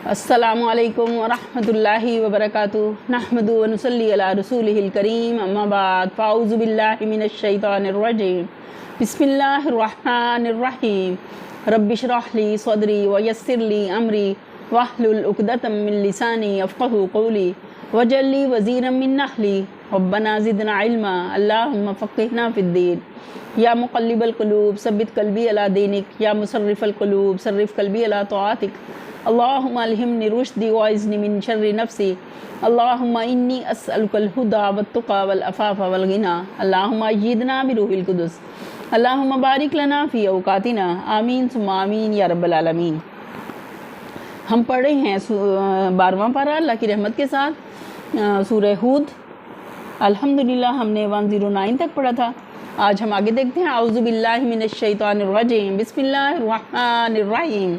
السلام علیکم ورحمۃ اللہ وبرکاتہ نحمد و نصلی علی رسولہ الکریم اما بعد فاعوذ باللہ من الشیطان الرجیم بسم اللہ الرحمن الرحیم رب اشرح لی صدری ویسر لی امری واحلل عقدۃ من لسانی یفقہوا قولی واجعل لی وزیرا من اہلی ربنا زدنا علما اللہم فقہنا فی الدین یا مقلب القلوب ثبت قلبی علی دینک یا مصرف القلوب صرف قلبی علی طاعتک اللہم الہمنی رشدی واعذنی من شر نفسی اللہم انی اسألک الہدی والتقی والعفاف والغنی اللہم ایدنا بروح القدس اللہم بارک لنا فی اوقاتنا آمین ثم آمین یا رب العالمین۔ ہم پڑھ رہے ہیں 12واں پارہ اللہ کی رحمت کے ساتھ سورہ ہود۔ الحمدللہ ہم نے 109 تک پڑھا تھا۔ آج ہم آگے دیکھتے ہیں اعوذ باللہ من الشیطان الرجیم بسم اللہ الرحمن الرحیم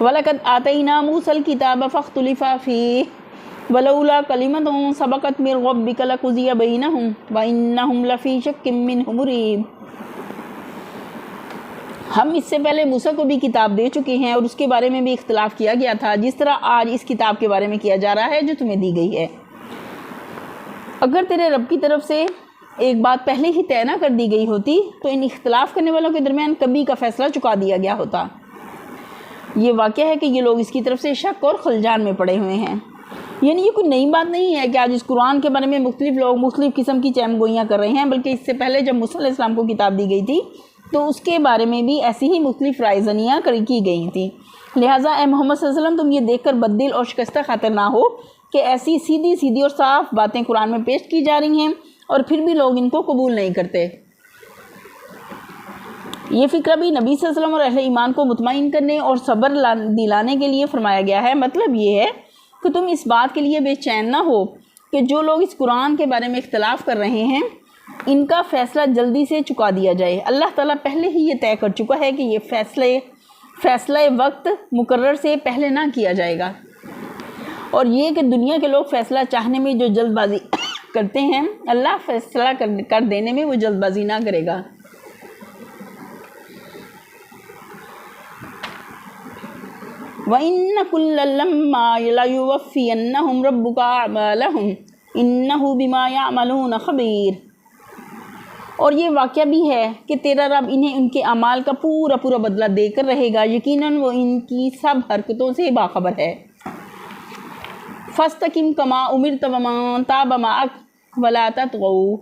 وَلَقَدْ آتَيْنَا مُوسَى الْكِتَابَ فَاخْتُلِفَ فِيهِ وَلَوْلَا كَلِمَةٌ سَبَقَتْ مِنْ رَبِّكَ لَقُضِيَ بَيْنَهُمْ وَإِنَّهُمْ لَفِي شَكٍّ مِّنْهُ مُرِيبٍ۔ ہم اس سے پہلے موسیٰ کو بھی کتاب دے چکے ہیں اور اس کے بارے میں بھی اختلاف کیا گیا تھا، جس طرح آج اس کتاب کے بارے میں کیا جا رہا ہے جو تمہیں دی گئی ہے۔ اگر تیرے رب کی طرف سے ایک بات پہلے ہی طے نہ کر دی گئی ہوتی تو ان اختلاف کرنے والوں کے درمیان کبھی کا فیصلہ چکا دیا گیا ہوتا۔ یہ واقعہ ہے کہ یہ لوگ اس کی طرف سے شک اور خلجان میں پڑے ہوئے ہیں، یعنی یہ کوئی نئی بات نہیں ہے کہ آج اس قرآن کے بارے میں مختلف لوگ مختلف قسم کی چہم گوئیاں کر رہے ہیں، بلکہ اس سے پہلے جب موسیٰ علیہ السلام کو کتاب دی گئی تھی تو اس کے بارے میں بھی ایسی ہی مختلف رائے زنیاں کی گئی تھیں۔ لہٰذا اے محمد صلی اللہ علیہ وسلم تم یہ دیکھ کر بددل اور شکستہ خاطر نہ ہو کہ ایسی سیدھی اور صاف باتیں قرآن میں پیش کی جا رہی ہیں اور پھر بھی لوگ ان کو قبول نہیں کرتے۔ یہ فکرہ بھی نبی صلی اللہ علیہ وسلم اور اہل ایمان کو مطمئن کرنے اور صبر دلانے کے لیے فرمایا گیا ہے۔ مطلب یہ ہے کہ تم اس بات کے لیے بے چین نہ ہو کہ جو لوگ اس قرآن کے بارے میں اختلاف کر رہے ہیں ان کا فیصلہ جلدی سے چکا دیا جائے۔ اللہ تعالیٰ پہلے ہی یہ طے کر چکا ہے کہ یہ فیصلہ وقت مقرر سے پہلے نہ کیا جائے گا، اور یہ کہ دنیا کے لوگ فیصلہ چاہنے میں جو جلد بازی کرتے ہیں اللہ فیصلہ کر دینے میں وہ جلد بازی نہ کرے گا۔ وَإِنَّ كُلًّا لَمَّا لَيُوَفِّيَنَّهُمْ رَبُّكَ أَعْمَالَهُمْ إِنَّهُ بِمَا يَعْمَلُونَ خَبِيرٌ۔ اور یہ واقعہ بھی ہے کہ تیرا رب انہیں ان کے اعمال کا پورا بدلہ دے کر رہے گا، یقیناً وہ ان کی سب حرکتوں سے باخبر ہے۔ فَاسْتَقِمْ كَمَا أُمِرْتَ وَمَن تَابَ مَعَكَ وَلَا تَطْغَوْا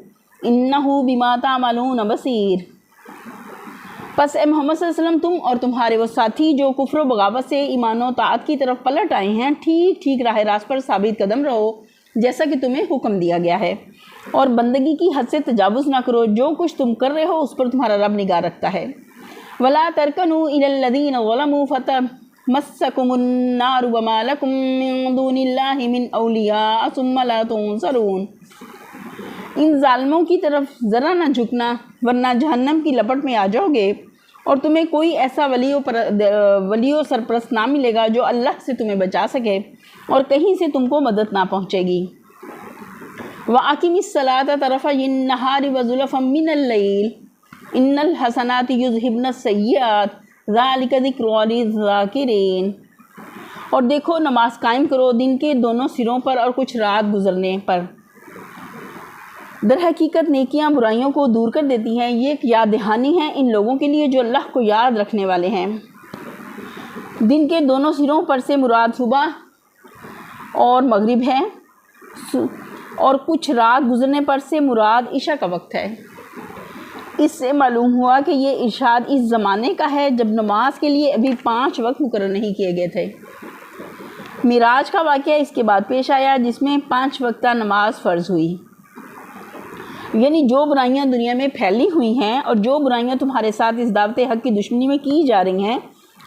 إِنَّهُ بِمَا تَعْمَلُونَ بَصِيرٌ۔ پس اے محمد صلی اللہ علیہ وسلم تم اور تمہارے وہ ساتھی جو کفر و بغاوت سے ایمان و طاعت کی طرف پلٹ آئے ہیں ٹھیک راہ راست پر ثابت قدم رہو جیسا کہ تمہیں حکم دیا گیا ہے، اور بندگی کی حد سے تجاوز نہ کرو۔ جو کچھ تم کر رہے ہو اس پر تمہارا رب نگاہ رکھتا ہے۔ وَلَا تَرْكَنُوا إِلَى الَّذِينَ ظَلَمُوا فَتَمَسَّكُمُ النَّارُ وَمَا لَكُم مِّن دُونِ اللَّهِ مِنْ أَوْلِيَاءَ ثُمَّ لَا تُنصَرُونَ۔ ان ظالموں کی طرف ذرا نہ جھکنا ورنہ جہنم کی لپٹ میں آ جاؤ گے، اور تمہیں کوئی ایسا ولی و سرپرست نہ ملے گا جو اللہ سے تمہیں بچا سکے اور کہیں سے تم کو مدد نہ پہنچے گی۔ وَأَقِمِ الصَّلَاةَ طَرَفَيِ النَّهَارِ وَزُلَفًا مِّنَ اللَّيْلِ إِنَّ الْحَسَنَاتِ يُذْهِبْنَ السَّيِّئَاتِ ذَلِكَ ذِكْرُىٰ لِلذَّاكِرِينَ۔ اور دیکھو نماز قائم کرو دن کے دونوں سروں پر اور کچھ رات گزرنے پر، در حقیقت نیکیاں برائیوں کو دور کر دیتی ہیں، یہ ایک یاد دہانی ہے ان لوگوں کے لیے جو اللہ کو یاد رکھنے والے ہیں۔ دن کے دونوں سروں پر سے مراد صبح اور مغرب ہے، اور کچھ رات گزرنے پر سے مراد عشاء کا وقت ہے۔ اس سے معلوم ہوا کہ یہ ارشاد اس زمانے کا ہے جب نماز کے لیے ابھی 5 وقت مقرر نہیں کیے گئے تھے۔ معراج کا واقعہ اس کے بعد پیش آیا جس میں 5 وقتہ نماز فرض ہوئی۔ یعنی جو برائیاں دنیا میں پھیلی ہوئی ہیں اور جو برائیاں تمہارے ساتھ اس دعوت حق کی دشمنی میں کی جا رہی ہیں،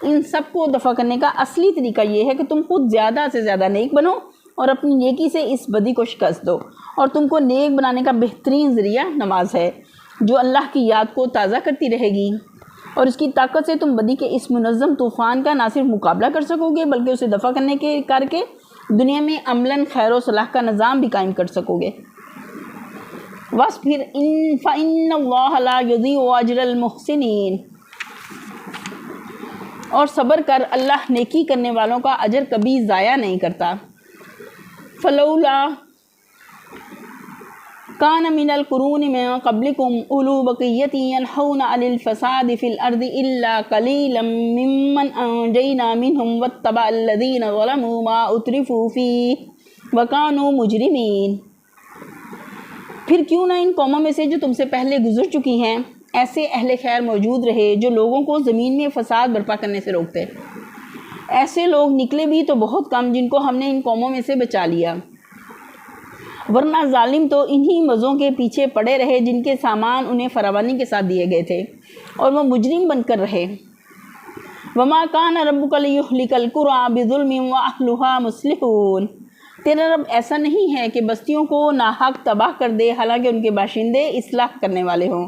ان سب کو دفع کرنے کا اصلی طریقہ یہ ہے کہ تم خود زیادہ سے زیادہ نیک بنو اور اپنی نیکی سے اس بدی کو شکست دو، اور تم کو نیک بنانے کا بہترین ذریعہ نماز ہے جو اللہ کی یاد کو تازہ کرتی رہے گی، اور اس کی طاقت سے تم بدی کے اس منظم طوفان کا نہ صرف مقابلہ کر سکو گے بلکہ اسے دفع کر کے دنیا میں عملاً خیر و صلاح کا نظام بھی قائم کر سکو گے۔ وَاصْبِرْ فَإِنَّ اللَّهَ لَا يُضِيعُ أَجْرَ الْمُحْسِنِينَ۔ اور صبر کر، اللہ نیکی کرنے والوں کا اجر کبھی ضائع نہیں کرتا۔ فلولا کان من القرون من قبلکم اولو بقیۃ ینہون عن الفساد فی الارض الا قلیلا ممن انجینا منہم واتبع الذین ظلموا ما اترفوا فیہ وکانوا مجرمین۔ پھر کیوں نہ ان قوموں میں سے جو تم سے پہلے گزر چکی ہیں ایسے اہل خیر موجود رہے جو لوگوں کو زمین میں فساد برپا کرنے سے روکتے۔ ایسے لوگ نکلے بھی تو بہت کم جن کو ہم نے ان قوموں میں سے بچا لیا، ورنہ ظالم تو انہی مزوں کے پیچھے پڑے رہے جن کے سامان انہیں فراوانی کے ساتھ دیے گئے تھے اور وہ مجرم بن کر رہے۔ وما کان ربک لیہلک القری بظلم واہلھا مصلحون۔ تیرا رب ایسا نہیں ہے کہ بستیوں کو ناحق تباہ کر دے حالانکہ ان کے باشندے اصلاح کرنے والے ہوں۔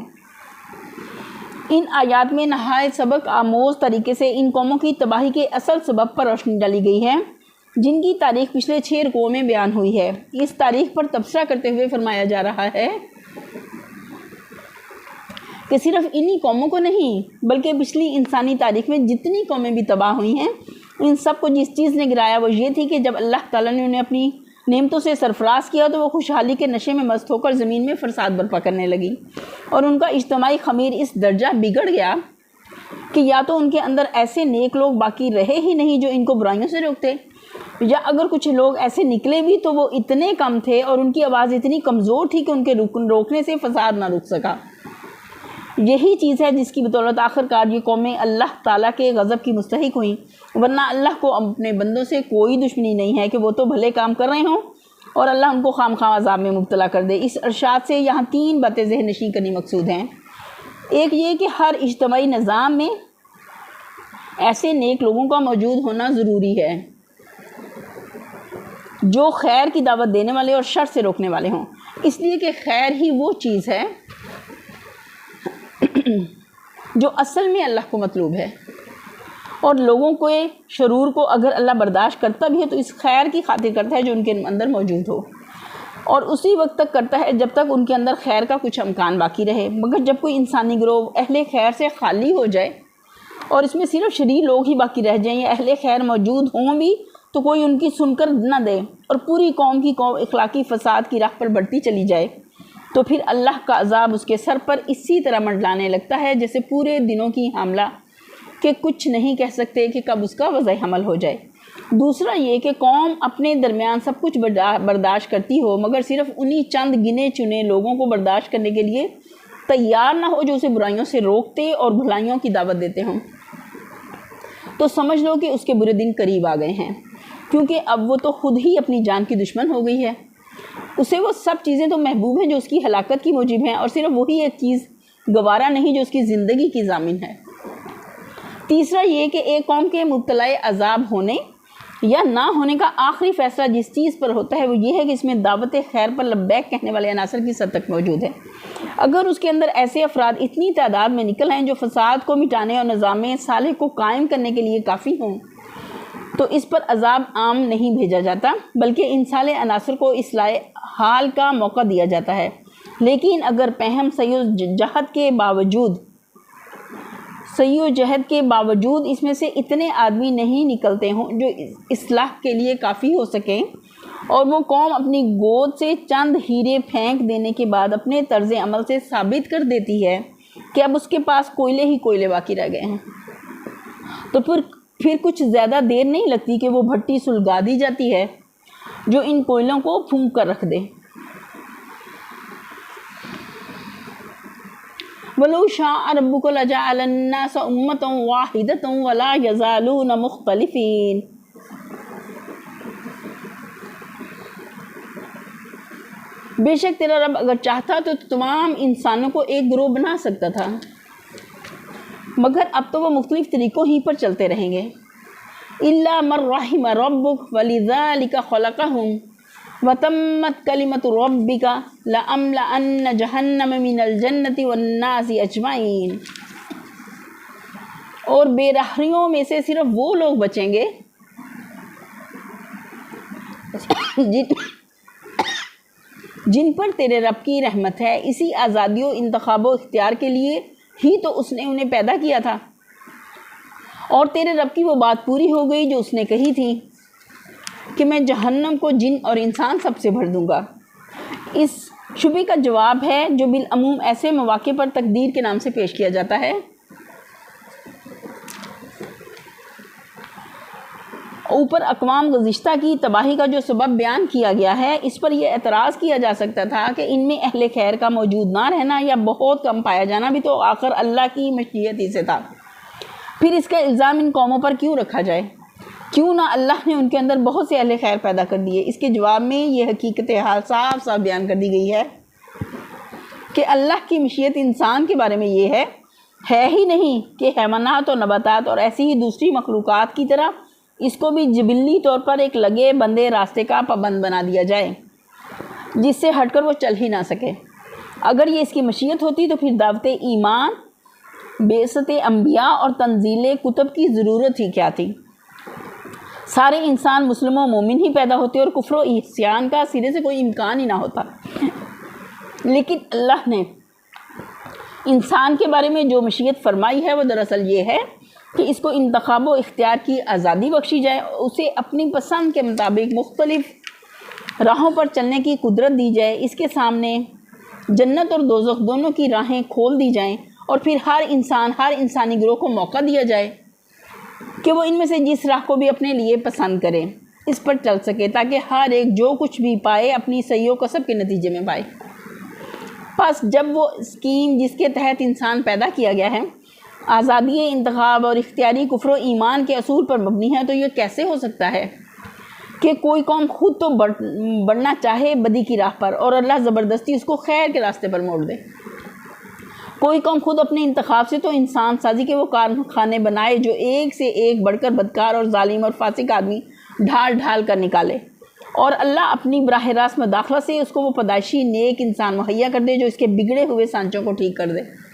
ان آیات میں نہایت سبق آموز طریقے سے ان قوموں کی تباہی کے اصل سبب پر روشنی ڈالی گئی ہے جن کی تاریخ پچھلے 6 رکوعوں میں بیان ہوئی ہے۔ اس تاریخ پر تبصرہ کرتے ہوئے فرمایا جا رہا ہے کہ صرف انہی قوموں کو نہیں بلکہ پچھلی انسانی تاریخ میں جتنی قومیں بھی تباہ ہوئی ہیں ان سب کو جس چیز نے گرایا وہ یہ تھی کہ جب اللہ تعالیٰ نے انہیں اپنی نعمتوں سے سرفراز کیا تو وہ خوشحالی کے نشے میں مست ہو کر زمین میں فساد برپا کرنے لگی، اور ان کا اجتماعی خمیر اس درجہ بگڑ گیا کہ یا تو ان کے اندر ایسے نیک لوگ باقی رہے ہی نہیں جو ان کو برائیوں سے روکتے، یا اگر کچھ لوگ ایسے نکلے بھی تو وہ اتنے کم تھے اور ان کی آواز اتنی کمزور تھی کہ ان کے روکنے سے فساد نہ رک سکا۔ یہی چیز ہے جس کی بدولت آخر کار یہ قومیں اللہ تعالیٰ کے غضب کی مستحق ہوئیں، ورنہ اللہ کو اپنے بندوں سے کوئی دشمنی نہیں ہے کہ وہ تو بھلے کام کر رہے ہوں اور اللہ ان کو خام خواہ عذاب میں مبتلا کر دے۔ اس ارشاد سے یہاں 3 باتیں ذہن نشین کرنی مقصود ہیں۔ ایک یہ کہ ہر اجتماعی نظام میں ایسے نیک لوگوں کا موجود ہونا ضروری ہے جو خیر کی دعوت دینے والے اور شر سے روکنے والے ہوں، اس لیے کہ خیر ہی وہ چیز ہے جو اصل میں اللہ کو مطلوب ہے، اور لوگوں کو شرور کو اگر اللہ برداشت کرتا بھی ہے تو اس خیر کی خاطر کرتا ہے جو ان کے اندر موجود ہو، اور اسی وقت تک کرتا ہے جب تک ان کے اندر خیر کا کچھ امکان باقی رہے۔ مگر جب کوئی انسانی گروہ اہل خیر سے خالی ہو جائے اور اس میں صرف شریر لوگ ہی باقی رہ جائیں یا اہل خیر موجود ہوں بھی تو کوئی ان کی سن کر نہ دے اور پوری قوم اخلاقی فساد کی راہ پر بڑھتی چلی جائے تو پھر اللہ کا عذاب اس کے سر پر اسی طرح منڈلانے لگتا ہے جیسے پورے دنوں کی حاملہ کہ کچھ نہیں کہہ سکتے کہ کب اس کا وضع حمل ہو جائے۔ دوسرا یہ کہ قوم اپنے درمیان سب کچھ برداشت کرتی ہو مگر صرف انہی چند گنے چنے لوگوں کو برداشت کرنے کے لیے تیار نہ ہو جو اسے برائیوں سے روکتے اور بھلائیوں کی دعوت دیتے ہوں، تو سمجھ لو کہ اس کے برے دن قریب آ گئے ہیں، کیونکہ اب وہ تو خود ہی اپنی جان کی دشمن ہو گئی ہے۔ اسے وہ سب چیزیں تو محبوب ہیں جو اس کی ہلاکت کی موجب ہیں، اور صرف وہی ایک چیز گوارا نہیں جو اس کی زندگی کی ضامن ہے۔ تیسرا یہ کہ ایک قوم کے مبتلا عذاب ہونے یا نہ ہونے کا آخری فیصلہ جس چیز پر ہوتا ہے وہ یہ ہے کہ اس میں دعوت خیر پر لبیک کہنے والے عناصر کی حد تک موجود ہے۔ اگر اس کے اندر ایسے افراد اتنی تعداد میں نکل آئیں جو فساد کو مٹانے اور نظام صالح کو قائم کرنے کے لیے کافی ہوں تو اس پر عذاب عام نہیں بھیجا جاتا بلکہ ان صالح عناصر کو اصلاح حال کا موقع دیا جاتا ہے۔ لیکن اگر پہم سعی و جہد کے باوجود اس میں سے اتنے آدمی نہیں نکلتے ہوں جو اصلاح کے لیے کافی ہو سکیں اور وہ قوم اپنی گود سے چند ہیرے پھینک دینے کے بعد اپنے طرز عمل سے ثابت کر دیتی ہے کہ اب اس کے پاس کوئلے ہی کوئلے باقی رہ گئے ہیں، تو پھر کچھ زیادہ دیر نہیں لگتی کہ وہ بھٹی سلگا دی جاتی ہے جو ان کوئلوں کو پھونک کر رکھ دے۔ وَلَوْ شَاءَ رَبُّكَ لَجَعَلَ النَّاسَ أُمَّةً وَاحِدَةً وَلَا يَزَالُونَ مُخْتَلِفِينَ۔ بے شک تیرا رب اگر چاہتا تو تمام انسانوں کو ایک گروہ بنا سکتا تھا، مگر اب تو وہ مختلف طریقوں ہی پر چلتے رہیں گے۔ إِلَّا مَن رَحِمَ رَبُّكَ وَلِذَلِكَ خَلَقَهُمْ وَتَمَّتْ كَلِمَةُ رَبِّكَ لَأَمْلَأَنَّ جَهَنَّمَ مِنَ الْجَنَّةِ وَالنَّاسِ أَجْمَعِينَ۔ اور بے رحمیوں میں سے صرف وہ لوگ بچیں گے جن پر تیرے رب کی رحمت ہے، اسی آزادی و انتخاب و اختیار کے لیے ہی تو اس نے انہیں پیدا کیا تھا، اور تیرے رب کی وہ بات پوری ہو گئی جو اس نے کہی تھی کہ میں جہنم کو جن اور انسان سب سے بھر دوں گا۔ اس شبے کا جواب ہے جو بالعموم ایسے مواقع پر تقدیر کے نام سے پیش کیا جاتا ہے۔ اوپر اقوام گزشتہ کی تباہی کا جو سبب بیان کیا گیا ہے، اس پر یہ اعتراض کیا جا سکتا تھا کہ ان میں اہل خیر کا موجود نہ رہنا یا بہت کم پایا جانا بھی تو آخر اللہ کی مشیت ہی سے تھا۔ پھر اس کا الزام ان قوموں پر کیوں رکھا جائے؟ کیوں نہ اللہ نے ان کے اندر بہت سے اہل خیر پیدا کر دیے؟ اس کے جواب میں یہ حقیقت حال صاف صاف بیان کر دی گئی ہے کہ اللہ کی مشیت انسان کے بارے میں یہ ہے ہی نہیں کہ حیوانات اور نباتات اور ایسی ہی دوسری مخلوقات کی طرح اس کو بھی جبلی طور پر ایک لگے بندے راستے کا پابند بنا دیا جائے جس سے ہٹ کر وہ چل ہی نہ سکے۔ اگر یہ اس کی مشیت ہوتی تو پھر دعوت ایمان، بعثت انبیاء اور تنزیل کتب کی ضرورت ہی کیا تھی؟ سارے انسان مسلم و مومن ہی پیدا ہوتے اور کفر و عصیان کا سرے سے کوئی امکان ہی نہ ہوتا۔ لیکن اللہ نے انسان کے بارے میں جو مشیت فرمائی ہے وہ دراصل یہ ہے کہ اس کو انتخاب و اختیار کی آزادی بخشی جائے، اسے اپنی پسند کے مطابق مختلف راہوں پر چلنے کی قدرت دی جائے، اس کے سامنے جنت اور دوزخ دونوں کی راہیں کھول دی جائیں، اور پھر ہر انسانی گروہ کو موقع دیا جائے کہ وہ ان میں سے جس راہ کو بھی اپنے لیے پسند کرے اس پر چل سکے، تاکہ ہر ایک جو کچھ بھی پائے اپنی سعی و کسب کے نتیجے میں پائے۔ پس جب وہ اسکیم جس کے تحت انسان پیدا کیا گیا ہے آزادی انتخاب اور اختیاری کفر و ایمان کے اصول پر مبنی ہے، تو یہ کیسے ہو سکتا ہے کہ کوئی قوم خود تو بڑھنا چاہے بدی کی راہ پر اور اللہ زبردستی اس کو خیر کے راستے پر موڑ دے؟ کوئی قوم خود اپنے انتخاب سے تو انسان سازی کے وہ کارخانے بنائے جو ایک سے ایک بڑھ کر بدکار اور ظالم اور فاسق آدمی ڈھال ڈھال کر نکالے، اور اللہ اپنی براہ راست مداخلت سے اس کو وہ پیدائشی نیک انسان مہیا کر دے جو اس کے بگڑے ہوئے سانچوں کو ٹھیک کر دے۔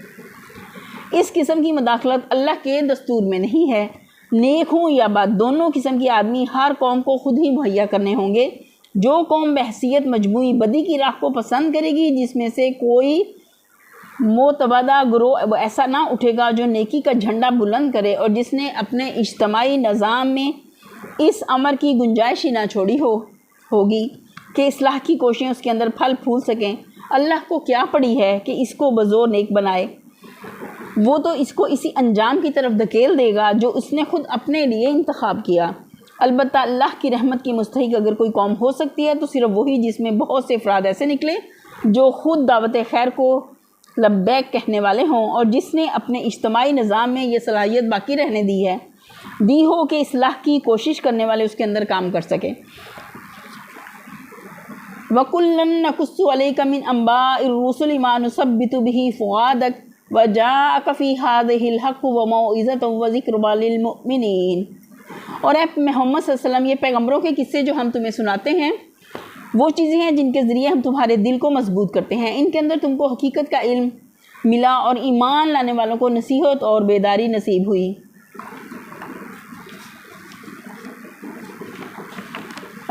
اس قسم کی مداخلت اللہ کے دستور میں نہیں ہے۔ نیک ہوں یا بد، دونوں قسم کے آدمی ہر قوم کو خود ہی مہیا کرنے ہوں گے۔ جو قوم بحیثیت مجموعی بدی کی راہ کو پسند کرے گی، جس میں سے کوئی معتبدہ گروہ ایسا نہ اٹھے گا جو نیکی کا جھنڈا بلند کرے اور جس نے اپنے اجتماعی نظام میں اس امر کی گنجائش ہی نہ چھوڑی ہوگی کہ اصلاح کی کوششیں اس کے اندر پھل پھول سکیں۔ اللہ کو کیا پڑی ہے کہ اس کو بزور نیک بنائے؟ وہ تو اس کو اسی انجام کی طرف دھکیل دے گا جو اس نے خود اپنے لیے انتخاب کیا۔ البتہ اللہ کی رحمت کی مستحق اگر کوئی قوم ہو سکتی ہے تو صرف وہی جس میں بہت سے افراد ایسے نکلے جو خود دعوت خیر کو لبیک کہنے والے ہوں، اور جس نے اپنے اجتماعی نظام میں یہ صلاحیت باقی رہنے دی ہو کہ اصلاح کی کوشش کرنے والے اس کے اندر کام کر سکیں۔ وَكُلًّا نَقُصُّ عَلَيْكَ مِنْ أَنْبَاءِ الرُّسُلِ مَا نُثَبِّتُ بِهِ فُؤَادَكَ وَجَاءَكَ فِي هَٰذِهِ الْحَقُّ وَمَوْعِظَةٌ وَذِكْرٌ لِّلْمُؤْمِنِينَ۔ اور اے محمد صلی اللہ علیہ وسلم، یہ پیغمبروں کے قصے جو ہم تمہیں سناتے ہیں وہ چیزیں ہیں جن کے ذریعے ہم تمہارے دل کو مضبوط کرتے ہیں۔ ان کے اندر تم کو حقیقت کا علم ملا اور ایمان لانے والوں کو نصیحت اور بیداری نصیب ہوئی۔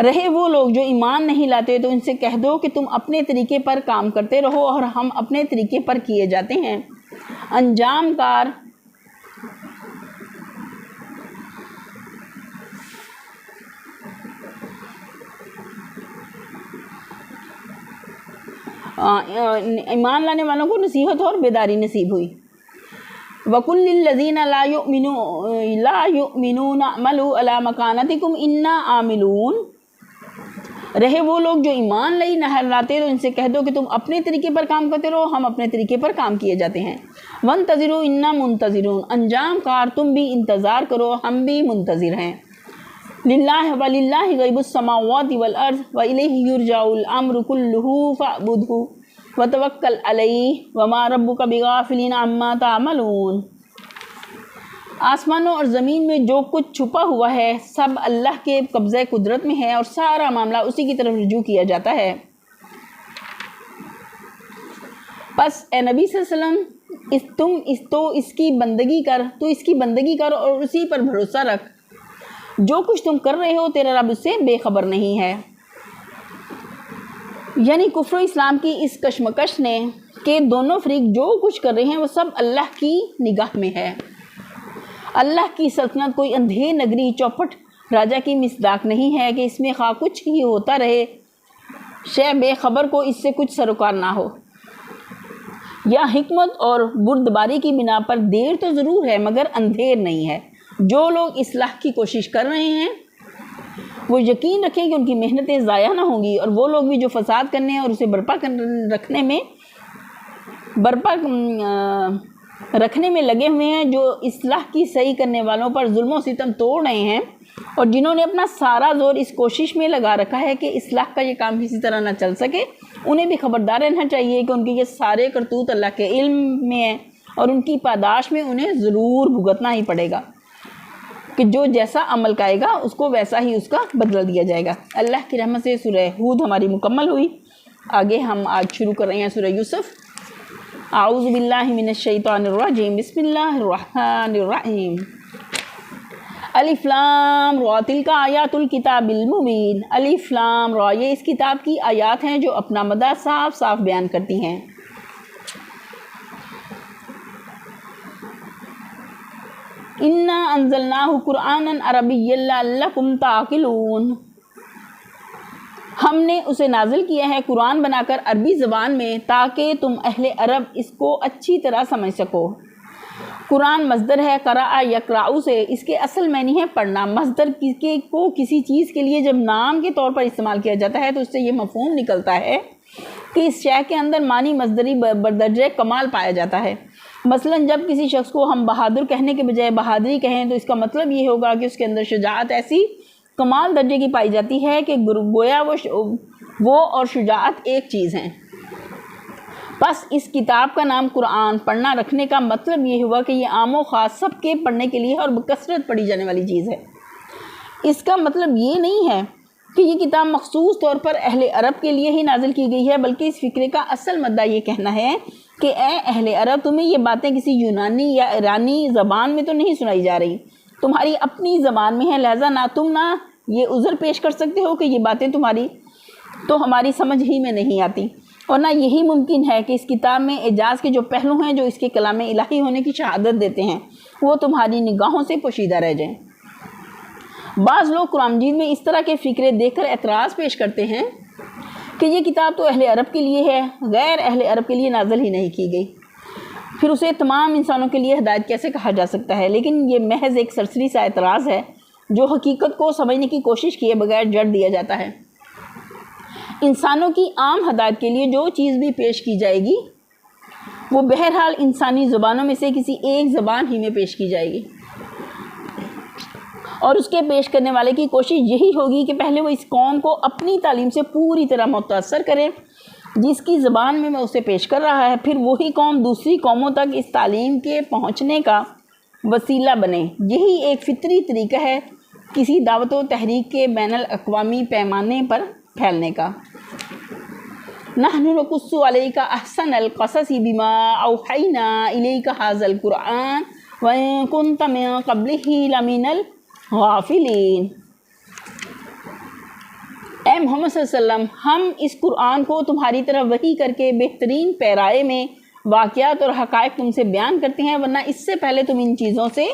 رہے وہ لوگ جو ایمان نہیں لاتے تو ان سے کہہ دو کہ تم اپنے طریقے پر کام کرتے رہو اور ہم اپنے طریقے پر کیے جاتے ہیں۔ انجام کار ایمان لانے والوں کو نصیحت اور بیداری نصیب ہوئی۔ وَقُلْ لِلَّذِينَ لَا يُؤْمِنُونَ اعْمَلُوا عَلَىٰ مَكَانَتِكُمْ إِنَّا عَامِلُونَ۔ رہے وہ لوگ جو ایمان نہیں لاتے تو ان سے کہہ دو کہ تم اپنے طریقے پر کام کرتے رہو، ہم اپنے طریقے پر کام کیے جاتے ہیں۔ وَانتَظِرُوا إِنَّا مُنتَظِرُونَ۔ انجام کار تم بھی انتظار کرو، ہم بھی منتظر ہیں۔ لِلَّهِ وَلِلَّهِ غَيْبُ السَّمَاوَاتِ وَالْأَرْضِ وَإِلَيْهِ يُرْجَعُ الْأَمْرُ كُلُّهُ فَاعْبُدْهُ وَتَوَكَّلْ عَلَيْهِ وَمَا رَبُّكَ بِغَافِلٍ عَمَّا تَعْمَلُونَ۔ آسمانوں اور زمین میں جو کچھ چھپا ہوا ہے سب اللہ کے قبضہ قدرت میں ہے اور سارا معاملہ اسی کی طرف رجوع کیا جاتا ہے۔ بس اے نبی صلی اللہ علیہ وسلم، تو اس کی بندگی کر اور اسی پر بھروسہ رکھ۔ جو کچھ تم کر رہے ہو تیرا رب اس سے بے خبر نہیں ہے۔ یعنی کفر و اسلام کی اس کشمکش نے کہ دونوں فریق جو کچھ کر رہے ہیں وہ سب اللہ کی نگاہ میں ہے۔ اللہ کی سلطنت کوئی اندھیر نگری چوپٹ راجا کی مصداق نہیں ہے کہ اس میں خواہ کچھ ہی ہوتا رہے شے بے خبر کو اس سے کچھ سروکار نہ ہو۔ یا حکمت اور بردباری کی بنا پر دیر تو ضرور ہے مگر اندھیر نہیں ہے۔ جو لوگ اصلاح کی کوشش کر رہے ہیں وہ یقین رکھیں کہ ان کی محنتیں ضائع نہ ہوں گی، اور وہ لوگ بھی جو فساد کرنے اور اسے برپا رکھنے میں لگے ہوئے ہیں، جو اصلاح کی صحیح کرنے والوں پر ظلم و ستم توڑ رہے ہیں، اور جنہوں نے اپنا سارا زور اس کوشش میں لگا رکھا ہے کہ اصلاح کا یہ کام کسی طرح نہ چل سکے، انہیں بھی خبردار رہنا چاہیے کہ ان کے یہ سارے کرتوت اللہ کے علم میں ہیں، اور ان کی پاداش میں انہیں ضرور بھگتنا ہی پڑے گا کہ جو جیسا عمل کرے گا اس کو ویسا ہی اس کا بدلہ دیا جائے گا۔ اللہ کی رحمت سے سورہ ہود ہماری مکمل ہوئی۔ آگے ہم آج شروع کر رہے ہیں سورہ یوسف۔ اعوذ باللہ من الشیطان الرجیم، بسم اللہ الرحمن الرحیم۔ الف لام را تلک آیات الکتاب المبین۔ الف لام را، یہ اس کتاب کی آیات ہیں جو اپنا مدہ صاف صاف بیان کرتی ہیں۔ انا انزلناہ قرآنا عربیا لعلکم تعقلون، ہم نے اسے نازل کیا ہے قرآن بنا کر عربی زبان میں تاکہ تم اہل عرب اس کو اچھی طرح سمجھ سکو۔ قرآن مصدر ہے قرأ یقرأ سے، اس کے اصل معنی ہے پڑھنا۔ مصدر کو کسی چیز کے لیے جب نام کے طور پر استعمال کیا جاتا ہے تو اس سے یہ مفہوم نکلتا ہے کہ اس شے کے اندر معنی مصدری بدرجہ کمال پایا جاتا ہے۔ مثلا جب کسی شخص کو ہم بہادر کہنے کے بجائے بہادری کہیں تو اس کا مطلب یہ ہوگا کہ اس کے اندر شجاعت ایسی کمال درجے کی پائی جاتی ہے کہ گویا وہ اور شجاعت ایک چیز ہیں۔ بس اس کتاب کا نام قرآن پڑھنا رکھنے کا مطلب یہ ہوا کہ یہ عام و خاص سب کے پڑھنے کے لیے اور بکثرت پڑھی جانے والی چیز ہے۔ اس کا مطلب یہ نہیں ہے کہ یہ کتاب مخصوص طور پر اہل عرب کے لیے ہی نازل کی گئی ہے، بلکہ اس فکرے کا اصل مدعا یہ کہنا ہے کہ اے اہل عرب، تمہیں یہ باتیں کسی یونانی یا ایرانی زبان میں تو نہیں سنائی جا رہی، تمہاری اپنی زبان میں ہے، لہذا نہ تم نہ یہ عذر پیش کر سکتے ہو کہ یہ باتیں تمہاری تو ہماری سمجھ ہی میں نہیں آتی، اور نہ یہی ممکن ہے کہ اس کتاب میں اعجاز کے جو پہلو ہیں جو اس کے کلام الہی ہونے کی شہادت دیتے ہیں وہ تمہاری نگاہوں سے پوشیدہ رہ جائیں۔ بعض لوگ قرآن مجید میں اس طرح کے فکرے دیکھ کر اعتراض پیش کرتے ہیں کہ یہ کتاب تو اہل عرب کے لیے ہے، غیر اہل عرب کے لیے نازل ہی نہیں کی گئی، پھر اسے تمام انسانوں کے لیے ہدایت کیسے کہا جا سکتا ہے؟ لیکن یہ محض ایک سرسری سا اعتراض ہے جو حقیقت کو سمجھنے کی کوشش کیے بغیر جڑ دیا جاتا ہے۔ انسانوں کی عام ہدایت کے لیے جو چیز بھی پیش کی جائے گی وہ بہرحال انسانی زبانوں میں سے کسی ایک زبان ہی میں پیش کی جائے گی، اور اس کے پیش کرنے والے کی کوشش یہی ہوگی کہ پہلے وہ اس قوم کو اپنی تعلیم سے پوری طرح متاثر کرے جس کی زبان میں وہ اسے پیش کر رہا ہے، پھر وہی قوم دوسری قوموں تک اس تعلیم کے پہنچنے کا وسیلہ بنے۔ یہی ایک فطری طریقہ ہے کسی دعوت و تحریک کے بین الاقوامی پیمانے پر پھیلنے کا۔ نحن نقص علیک احسن القصص بما اوحینا الیک ھذا القرآن وان کنت من قبلہ لمن الغافلین۔ اے محمد صلی اللہ علیہ وسلم، ہم اس قرآن کو تمہاری طرف وحی کر کے بہترین پیرائے میں واقعات اور حقائق تم سے بیان کرتے ہیں، ورنہ اس سے پہلے تم ان چیزوں سے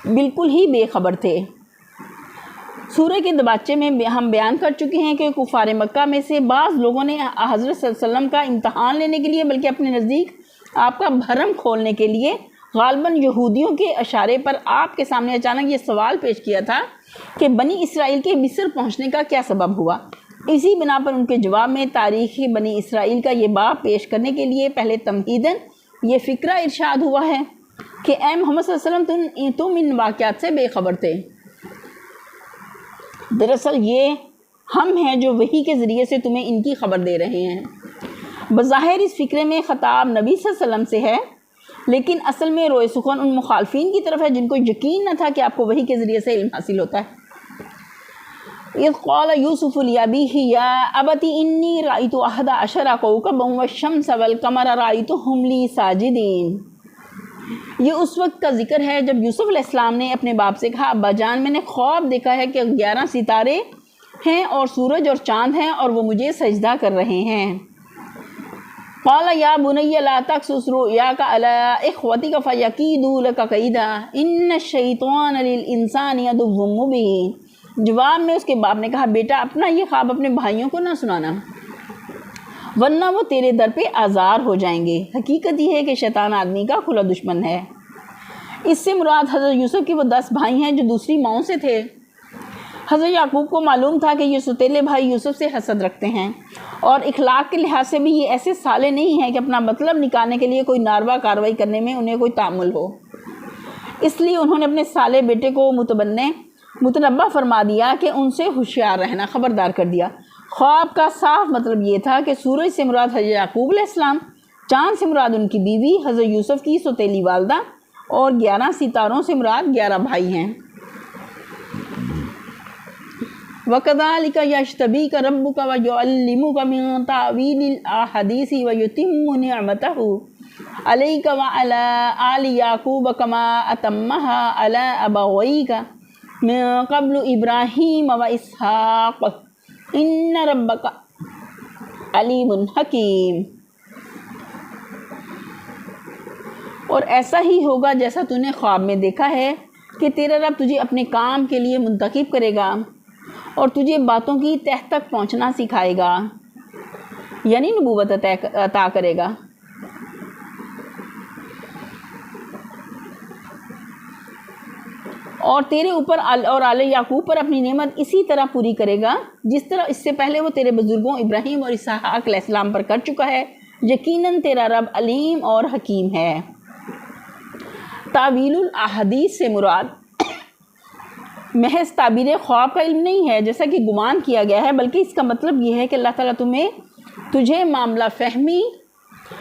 بالکل ہی بے خبر تھے۔ سورہ کے دباچے میں ہم بیان کر چکے ہیں کہ کفار مکہ میں سے بعض لوگوں نے حضرت صلی اللہ علیہ وسلم کا امتحان لینے کے لیے بلکہ اپنے نزدیک آپ کا بھرم کھولنے کے لیے غالباً یہودیوں کے اشارے پر آپ کے سامنے اچانک یہ سوال پیش کیا تھا کہ بنی اسرائیل کے مصر پہنچنے کا کیا سبب ہوا۔ اسی بنا پر ان کے جواب میں تاریخ بنی اسرائیل کا یہ باب پیش کرنے کے لیے پہلے تمہیداً یہ فکرہ ارشاد ہوا ہے کہ اے محمد صلی اللہ علیہ وسلم، تم ان واقعات سے بے خبر تھے۔ دراصل یہ ہم ہیں جو وحی کے ذریعے سے تمہیں ان کی خبر دے رہے ہیں۔ بظاہر اس فکرے میں خطاب نبی صلی اللہ علیہ وسلم سے ہے، لیکن اصل میں روئے سخن ان مخالفین کی طرف ہے جن کو یقین نہ تھا کہ آپ کو وحی کے ذریعے سے علم حاصل ہوتا ہے۔ اذ قال یوسف لأبیہ یا ابت انی رأیت احد عشر کوکبا والشمس والقمر رأیتہم لی ساجدین۔ یہ اس وقت کا ذکر ہے جب یوسف علیہ السلام نے اپنے باپ سے کہا، ابا جان، میں نے خواب دیکھا ہے کہ 11 ستارے ہیں اور سورج اور چاند ہیں اور وہ مجھے سجدہ کر رہے ہیں۔ قال یا بنی لا تقصص رؤیاک علی اخوتک فیکیدوا لک کیدا ان الشیطان للانسان عدو مبین۔ جواب میں اس کے باپ نے کہا بیٹا اپنا یہ خواب اپنے بھائیوں کو نہ سنانا ورنہ وہ تیرے در پہ آزار ہو جائیں گے، حقیقت یہ ہے کہ شیطان آدمی کا کھلا دشمن ہے۔ اس سے مراد حضرت یوسف کے وہ 10 بھائی ہیں جو دوسری ماؤں سے تھے۔ حضرت یعقوب کو معلوم تھا کہ یہ سوتیلے بھائی یوسف سے حسد رکھتے ہیں اور اخلاق کے لحاظ سے بھی یہ ایسے سالے نہیں ہیں کہ اپنا مطلب نکالنے کے لیے کوئی ناروا کارروائی کرنے میں انہیں کوئی تعامل ہو، اس لیے انہوں نے اپنے سالے بیٹے کو متنبہ فرما دیا کہ ان سے ہوشیار رہنا، خبردار کر دیا۔ خواب کا صاف مطلب یہ تھا کہ سورج سے مراد حضرت یعقوب علیہ السلام، چاند سے مراد ان کی بیوی حضرت یوسف کی سوتیلی والدہ، اور 11 ستاروں سے مراد 11 بھائی ہیں۔ وَكَذَلِكَ يَجْتَبِيكَ رَبُّكَ وَيُعَلِّمُكَ مِن تَأْوِيلِ الْأَحَادِيثِ وَيُتِمُّ نِعْمَتَهُ عَلَيْكَ وَعَلَىٰ آلِ يَعْقُوبَ كَمَا أَتَمَّهَا عَلَىٰ أَبَوَيْكَ مِن قَبْلُ إِبْرَاهِيمَ وَإِسْحَاقَ إِنَّ رَبَّكَ عَلِيمٌ حَكِيمٌ۔ اور ایسا ہی ہوگا جیسا تو نے خواب میں دیکھا ہے کہ تیرا رب تجھے اپنے کام کے لیے منتخب کرے گا اور تجھے باتوں کی تہ تک پہنچنا سکھائے گا، یعنی نبوت عطا کرے گا۔ اور تیرے اوپر اور آل یعقوب پر اپنی نعمت اسی طرح پوری کرے گا جس طرح اس سے پہلے وہ تیرے بزرگوں ابراہیم اور اسحاق علیہ السلام پر کر چکا ہے، یقیناً تیرا رب علیم اور حکیم ہے۔ تعویل الاحادیث سے مراد محض تعبیر خواب کا علم نہیں ہے جیسا کہ گمان کیا گیا ہے، بلکہ اس کا مطلب یہ ہے کہ اللہ تعالیٰ تجھے معاملہ فہمی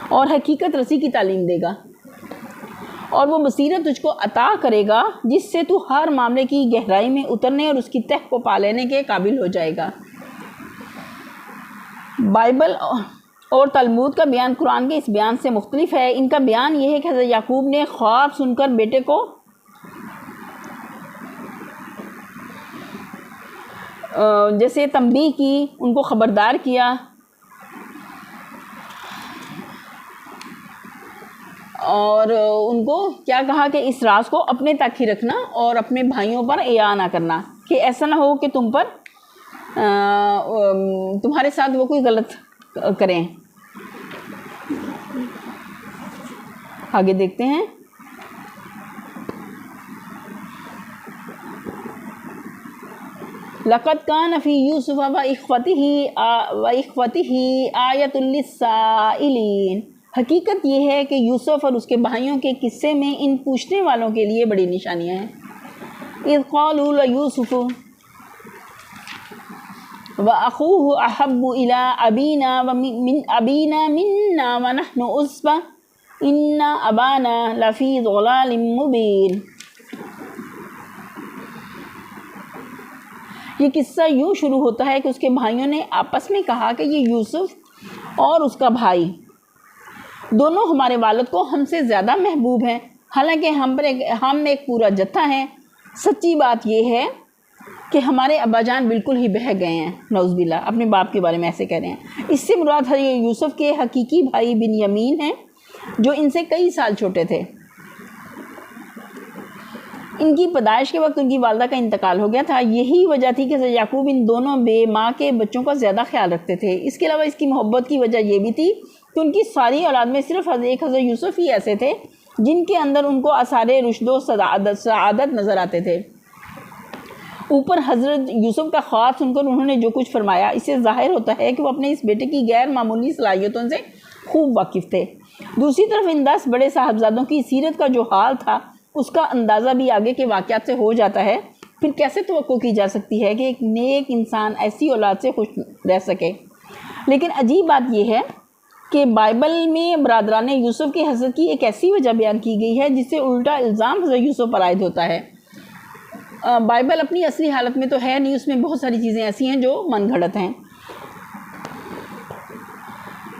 اور حقیقت رسی کی تعلیم دے گا اور وہ بصیرت تجھ کو عطا کرے گا جس سے تو ہر معاملے کی گہرائی میں اترنے اور اس کی تہ کو پا لینے کے قابل ہو جائے گا۔ بائبل اور تلمود کا بیان قرآن کے اس بیان سے مختلف ہے۔ ان کا بیان یہ ہے کہ حضرت یعقوب نے خواب سن کر بیٹے کو جیسے تنبیہ کی، ان کو خبردار کیا اور ان کو کیا کہا کہ اس راز کو اپنے تک ہی رکھنا اور اپنے بھائیوں پر اعاں نہ کرنا، کہ ایسا نہ ہو کہ تمہارے ساتھ وہ کوئی غلط کریں۔ آگے دیکھتے ہیں۔ لَقَدْ كَانَ فِي يُوسُفَ وَإِخْوَتِهِ آيَةٌ لِلسَّائِلِينَ۔ حقیقت یہ ہے کہ یوسف اور اس کے بھائیوں کے قصے میں ان پوچھنے والوں کے لیے بڑی نشانیاں ہیں۔ اِذْ قَالُوا لَيُوسُفُ وَأَخُوهُ أَحَبُّ إِلَىٰ أَبِينَا مِنَّا وَنَحْنُ عُصْبَةٌ إِنَّ أَبَانَا لَفِي ضَلَالٍ مُّبِينٍ۔ یہ قصہ یوں شروع ہوتا ہے کہ اس کے بھائیوں نے آپس میں کہا کہ یہ یوسف اور اس کا بھائی دونوں ہمارے والد کو ہم سے زیادہ محبوب ہیں، حالانکہ ہم ایک پورا جتھا ہیں۔ سچی بات یہ ہے کہ ہمارے ابا جان بالکل ہی بہک گئے ہیں، نعوذ باللہ، اپنے باپ کے بارے میں ایسے کہہ رہے ہیں۔ اس سے مراد ہے یوسف کے حقیقی بھائی بنیامین ہیں جو ان سے کئی سال چھوٹے تھے۔ ان کی پیدائش کے وقت ان کی والدہ کا انتقال ہو گیا تھا، یہی وجہ تھی کہ یعقوب ان دونوں بے ماں کے بچوں کا زیادہ خیال رکھتے تھے۔ اس کے علاوہ اس کی محبت کی وجہ یہ بھی تھی کہ ان کی ساری اولاد میں صرف ایک حضرت یوسف ہی ایسے تھے جن کے اندر ان کو آثار رشد و سعادت نظر آتے تھے۔ اوپر حضرت یوسف کا خواب سن کر انہوں نے جو کچھ فرمایا، اس سے ظاہر ہوتا ہے کہ وہ اپنے اس بیٹے کی غیر معمولی صلاحیتوں سے خوب واقف تھے۔ دوسری طرف ان 10 بڑے صاحبزادوں کی سیرت کا جو حال تھا اس کا اندازہ بھی آگے کے واقعات سے ہو جاتا ہے، پھر کیسے توقع کی جا سکتی ہے کہ ایک نیک انسان ایسی اولاد سے خوش رہ سکے۔ لیکن عجیب بات یہ ہے کہ بائبل میں برادران یوسف کے حسد کی ایک ایسی وجہ بیان کی گئی ہے جس سے الٹا الزام حضرت یوسف پر عائد ہوتا ہے۔ بائبل اپنی اصلی حالت میں تو ہے نہیں، اس میں بہت ساری چیزیں ایسی ہیں جو من گھڑت ہیں۔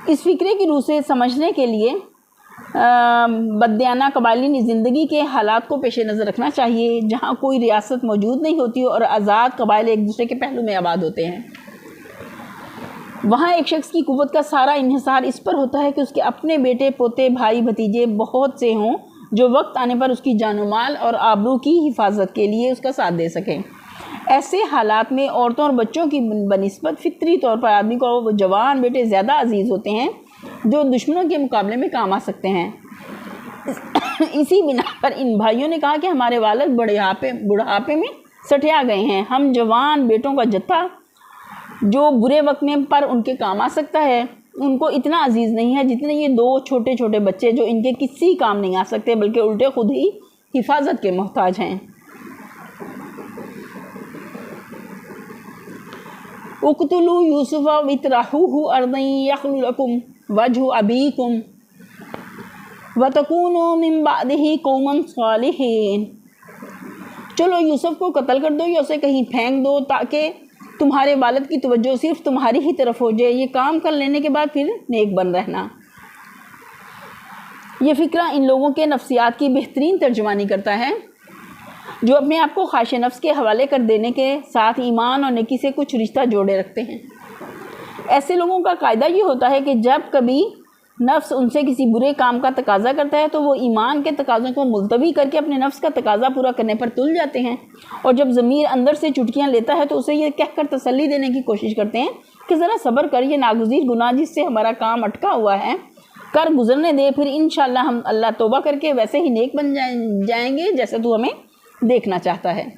اس فکرے کی روح سے سمجھنے کے لیے بدیانہ قبائلی زندگی کے حالات کو پیش نظر رکھنا چاہیے، جہاں کوئی ریاست موجود نہیں ہوتی اور آزاد قبائل ایک دوسرے کے پہلو میں آباد ہوتے ہیں۔ وہاں ایک شخص کی قوت کا سارا انحصار اس پر ہوتا ہے کہ اس کے اپنے بیٹے پوتے بھائی بھتیجے بہت سے ہوں جو وقت آنے پر اس کی جان و مال اور آبرو کی حفاظت کے لیے اس کا ساتھ دے سکیں۔ ایسے حالات میں عورتوں اور بچوں کی بنسبت فطری طور پر آدمی کو وہ جوان بیٹے زیادہ عزیز ہوتے ہیں جو دشمنوں کے مقابلے میں کام آ سکتے ہیں۔ اسی بنا پر ان بھائیوں نے کہا کہ ہمارے والد بڑھاپے میں سٹیا گئے ہیں، ہم جوان بیٹوں کا جتھا جو برے وقت میں پر ان کے کام آ سکتا ہے ان کو اتنا عزیز نہیں ہے جتنے یہ 2 چھوٹے چھوٹے بچے جو ان کے کسی کام نہیں آ سکتے بلکہ الٹے خود ہی حفاظت کے محتاج ہیں۔ اقتلوا یوسف واطرحوه ارضا یخل لکم وجہ ابیکم وتکونوا من بعدہ قوما صالحین۔ چلو یوسف کو قتل کر دو یا اسے کہیں پھینک دو تاکہ تمہارے والد کی توجہ صرف تمہاری ہی طرف ہو جائے، یہ کام کر لینے کے بعد پھر نیک بن رہنا۔ یہ فکرہ ان لوگوں کے نفسیات کی بہترین ترجمانی کرتا ہے جو اپنے آپ کو خواہش نفس کے حوالے کر دینے کے ساتھ ایمان اور نیکی سے کچھ رشتہ جوڑے رکھتے ہیں۔ ایسے لوگوں کا قاعدہ یہ ہوتا ہے کہ جب کبھی نفس ان سے کسی برے کام کا تقاضا کرتا ہے تو وہ ایمان کے تقاضوں کو ملتوی کر کے اپنے نفس کا تقاضا پورا کرنے پر تل جاتے ہیں، اور جب ضمیر اندر سے چٹکیاں لیتا ہے تو اسے یہ کہہ کر تسلی دینے کی کوشش کرتے ہیں کہ ذرا صبر کر، یہ ناگزیر گناہ جس سے ہمارا کام اٹکا ہوا ہے کر گزرنے دے، پھر انشاءاللہ ہم اللہ توبہ کر کے ویسے ہی نیک بن جائیں گے جیسے تو ہمیں دیکھنا چاہتا ہے۔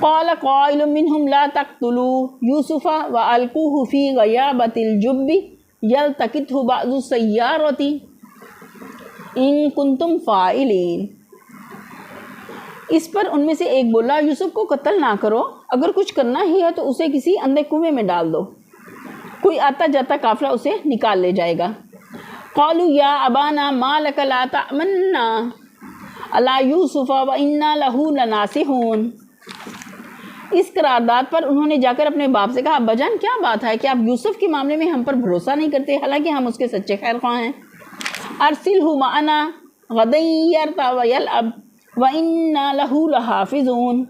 قال قائل منهم لا تقتلوا یوسف والقوه فی غیابۃ الجب یلتقطہ بعض السیارۃ ان کنتم فاعلین۔ اس پر ان میں سے ایک بولا، یوسف کو قتل نہ کرو، اگر کچھ کرنا ہی ہے تو اسے کسی اندھے کنویں میں ڈال دو، کوئی آتا جاتا قافلہ اسے نکال لے جائے گا۔ قالوا یا ابانا ما لک لا تأمنا علی یوسف وانا لہ لناصحون۔ اس قرارداد پر انہوں نے جا کر اپنے باپ سے کہا، ابا جان کیا بات ہے کہ آپ یوسف کے معاملے میں ہم پر بھروسہ نہیں کرتے حالانکہ ہم اس کے سچے خیر خواہ ہیں۔ ارسلہ معنا غدا یرتع ویلعب وانا لہ لحافظون۔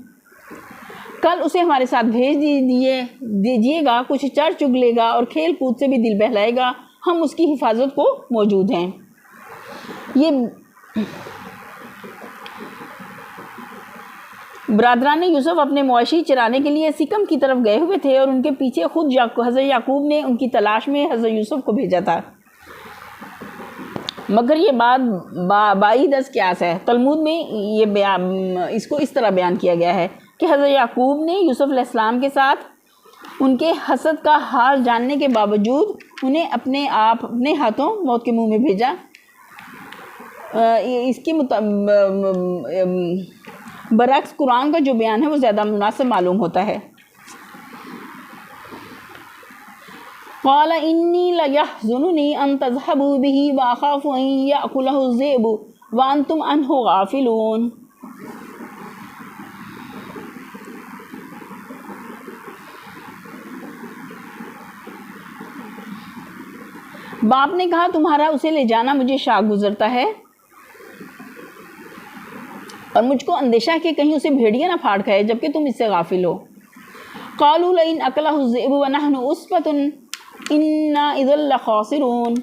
کل اسے ہمارے ساتھ بھیج دیجیے گا، کچھ چر چگ لے گا اور کھیل کود سے بھی دل بہلائے گا، ہم اس کی حفاظت کو موجود ہیں۔ یہ برادران یوسف اپنے مواشی چرانے کے لیے سکم کی طرف گئے ہوئے تھے اور ان کے پیچھے خود حضرت یعقوب نے ان کی تلاش میں حضرت یوسف کو بھیجا تھا، مگر یہ بات بعید از قیاس ہے۔ تلمود میں اس کو اس طرح بیان کیا گیا ہے کہ حضرت یعقوب نے یوسف علیہ السلام کے ساتھ ان کے حسد کا حال جاننے کے باوجود انہیں اپنے ہاتھوں موت کے منہ میں بھیجا۔ اس کے برعکس قرآن کا جو بیان ہے وہ زیادہ مناسب معلوم ہوتا ہے۔ قال انی لیحزننی ان تذهبوا به واخاف ان یأکلہ الذئب وانتم عنہ غافلون۔ باپ نے کہا، تمہارا اسے لے جانا مجھے شاق گزرتا ہے اور مجھ کو اندیشہ کہ کہیں اسے بھیڑیا نہ پھاڑ کھائے جبکہ تم اس سے غافل ہو۔ قالوا لئن اکلہ الذئب ونحن عصبۃ انا اذا لخاسرون۔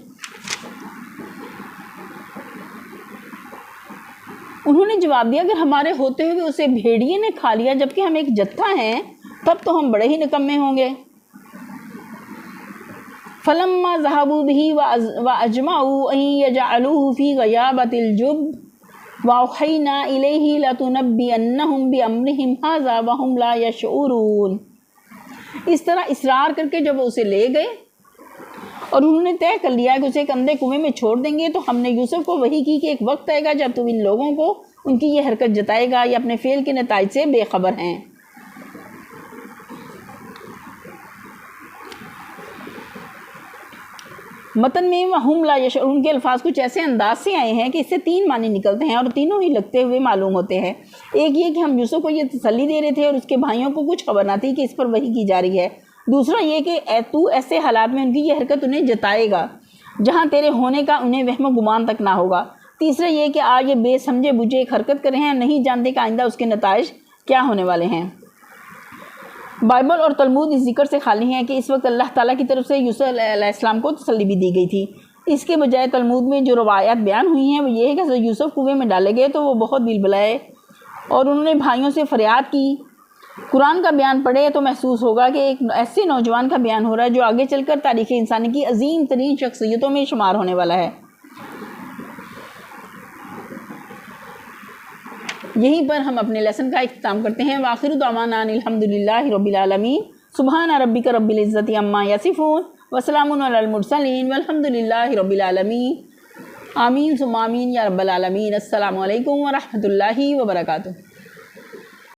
انہوں نے جواب دیا، اگر ہمارے ہوتے ہوئے اسے بھیڑیے نے کھا لیا جبکہ ہم ایک جتھا ہیں تب تو ہم بڑے ہی نکمے ہوں گے۔ فلما ذهبوا به واجمعوا ان يجعلوه في غيابة الجب واوحینا الیہ لتنبئنہم بامرہم ھذا وہم لا یشعرون۔ اس طرح اصرار کر کے جب اسے لے گئے اور انہوں نے طے کر لیا کہ اسے ایک اندھے کنویں میں چھوڑ دیں گے، تو ہم نے یوسف کو وحی کی کہ ایک وقت آئے گا جب تم ان لوگوں کو ان کی یہ حرکت جتائے گا، یہ اپنے فعل کے نتائج سے بے خبر ہیں۔ متن میں وہم لا یشعرون کے الفاظ کچھ ایسے انداز سے آئے ہیں کہ اس سے 3 معنی نکلتے ہیں اور تینوں ہی لگتے ہوئے معلوم ہوتے ہیں۔ ایک یہ کہ ہم یوسف کو یہ تسلی دے رہے تھے اور اس کے بھائیوں کو کچھ خبر نہ تھی کہ اس پر وحی کی جا رہی ہے۔ دوسرا یہ کہ تو ایسے حالات میں ان کی یہ حرکت انہیں جتائے گا جہاں تیرے ہونے کا انہیں وہم و گمان تک نہ ہوگا۔ تیسرا یہ کہ آج یہ بے سمجھے بجھے ایک حرکت کر رہے ہیں، نہیں جانتے کہ آئندہ اس کے نتائج کیا ہونے والے ہیں۔ بائبل اور تلمود اس ذکر سے خالی ہیں کہ اس وقت اللہ تعالیٰ کی طرف سے یوسف علیہ السلام کو تسلی بھی دی گئی تھی۔ اس کے بجائے تلمود میں جو روایات بیان ہوئی ہیں وہ یہ ہے کہ حضرت یوسف کنویں میں ڈالے گئے تو وہ بہت بلبلائے اور انہوں نے بھائیوں سے فریاد کی۔ قرآن کا بیان پڑھے تو محسوس ہوگا کہ ایک ایسے نوجوان کا بیان ہو رہا ہے جو آگے چل کر تاریخ انسانی کی عظیم ترین شخصیتوں میں شمار ہونے والا ہے۔ یہیں پر ہم اپنے لیسن کا اختتام کرتے ہیں۔ وآخر دعوانا ان الحمدللہ رب العالمین۔ سبحان ربک رب العزۃ عما یصفون وسلام علی المرسلین والحمدللہ رب العالمین۔ آمین ثم آمین یا رب العالمین۔ السلام علیکم ورحمۃ اللہ وبرکاتہ۔